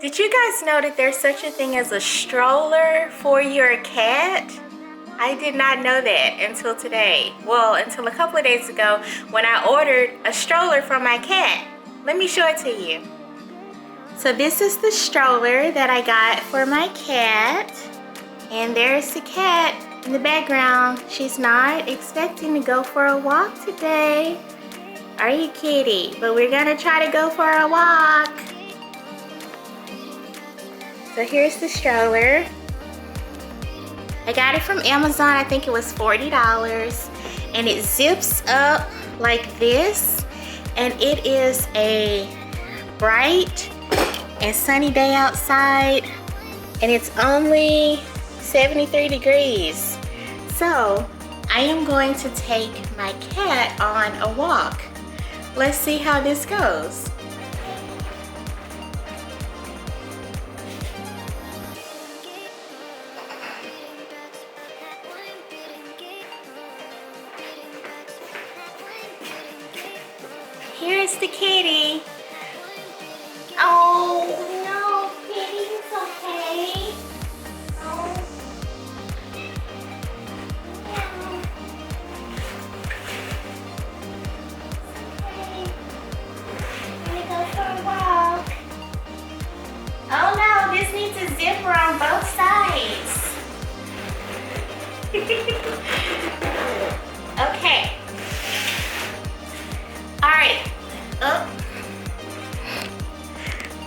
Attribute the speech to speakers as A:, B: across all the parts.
A: Did you guys know that there's such a thing as a stroller for your cat? I did not know that until today. Well, until a couple of days ago when I ordered a stroller for my cat. Let me show it to you. So this is the stroller that I got for my cat. And there's the cat in the background. She's not expecting to go for a walk today. Are you, kitty? But we're gonna try to go for a walk. So here's the stroller. I got it from Amazon. I think it was $40. And it zips up like this. And it is a bright and sunny day outside. And it's only 73 degrees. So I am going to take my cat on a walk. Let's see how this goes. Here's the kitty. Oh no, kitty, it's okay. Oh. Yeah. Okay. Let me go for a walk. Oh no, this needs a zipper on both sides. Okay. Alright. Oh.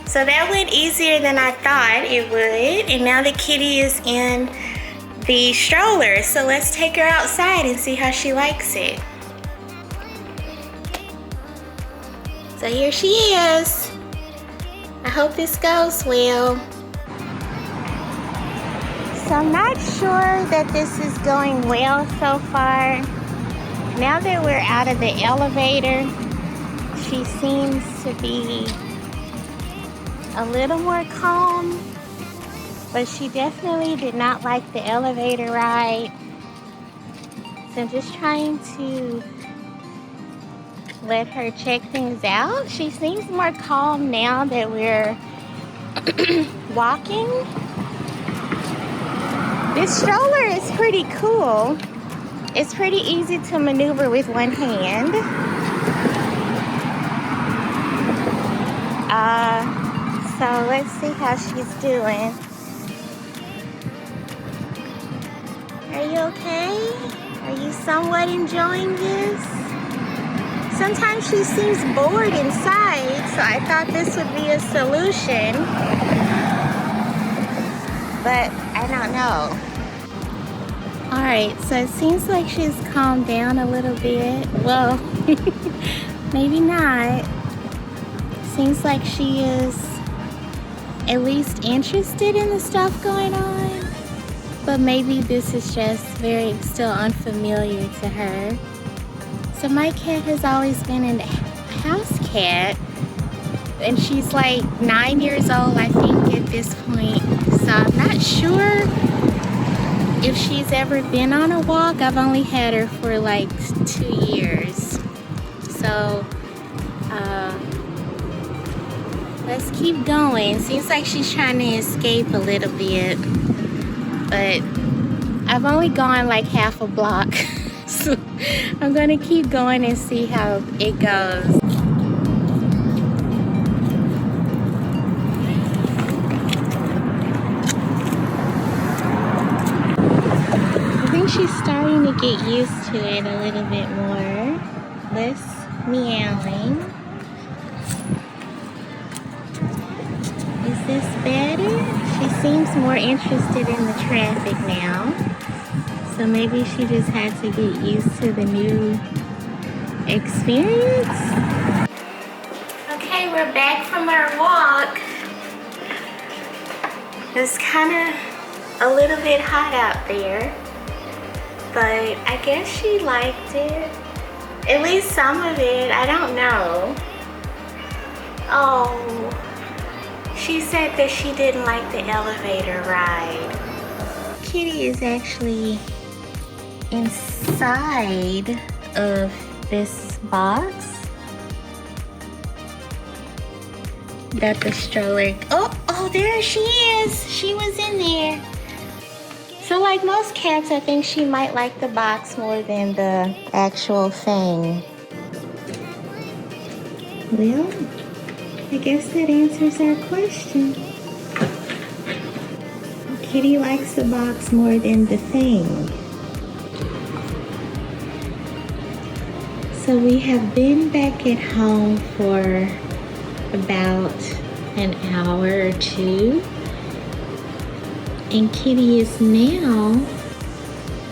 A: So that went easier than I thought it would. And now the kitty is in the stroller. So let's take her outside and see how she likes it. So here she is. I hope this goes well. So I'm not sure that this is going well so far. Now that we're out of the elevator, she seems to be a little more calm, but she definitely did not like the elevator ride. So I'm just trying to let her check things out. She seems more calm now that we're walking. This stroller is pretty cool. It's pretty easy to maneuver with one hand. So let's see how she's doing. Are you okay? Are you somewhat enjoying this? Sometimes she seems bored inside, so I thought this would be a solution. But I don't know. Alright, so it seems like she's calmed down a little bit. Well, maybe not. Seems like she is at least interested in the stuff going on. But maybe this is just very still unfamiliar to her. So my cat has always been a house cat. And she's like 9 years old, I think, at this point. So I'm not sure if she's ever been on a walk. I've only had her for like 2 years. So let's keep going. Seems like she's trying to escape a little bit, but I've only gone like half a block. So I'm gonna keep going and see how it goes. She's starting to get used to it a little bit more. Less meowing. Is this better? She seems more interested in the traffic now. So maybe she just had to get used to the new experience. Okay, we're back from our walk. It's kind of a little bit hot out there. But I guess she liked it. At least some of it. I don't know. Oh, she said that she didn't like the elevator ride. Kitty is actually inside of this box that the stroller, oh Oh, there she is. She was in there. So like most cats, I think she might like the box more than the actual thing. Well, I guess that answers our question. Kitty likes the box more than the thing. So we have been back at home for about an hour or two. And Kitty is now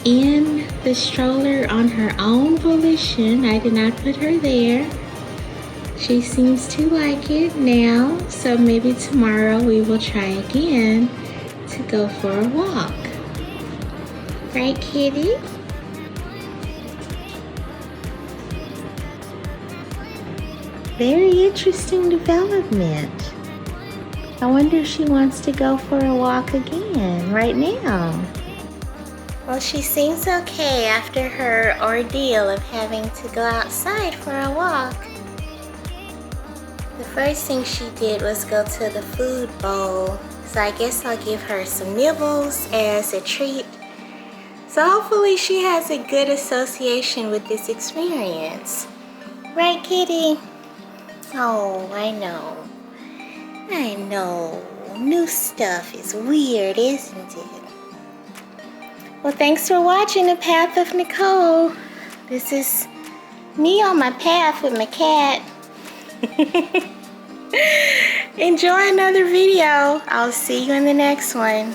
A: in the stroller on her own volition. I did not put her there. She seems to like it now, so maybe tomorrow we will try again to go for a walk. Right, Kitty? Very interesting development. I wonder if she wants to go for a walk again right now. Well, she seems okay after her ordeal of having to go outside for a walk. The first thing she did was go to the food bowl. So I guess I'll give her some nibbles as a treat. So hopefully she has a good association with this experience. Right, Kitty? Oh, I know. I know. New stuff is weird, isn't it? Well, thanks for watching The Path of Nicole. This is me on my path with my cat. Enjoy another video. I'll see you in the next one.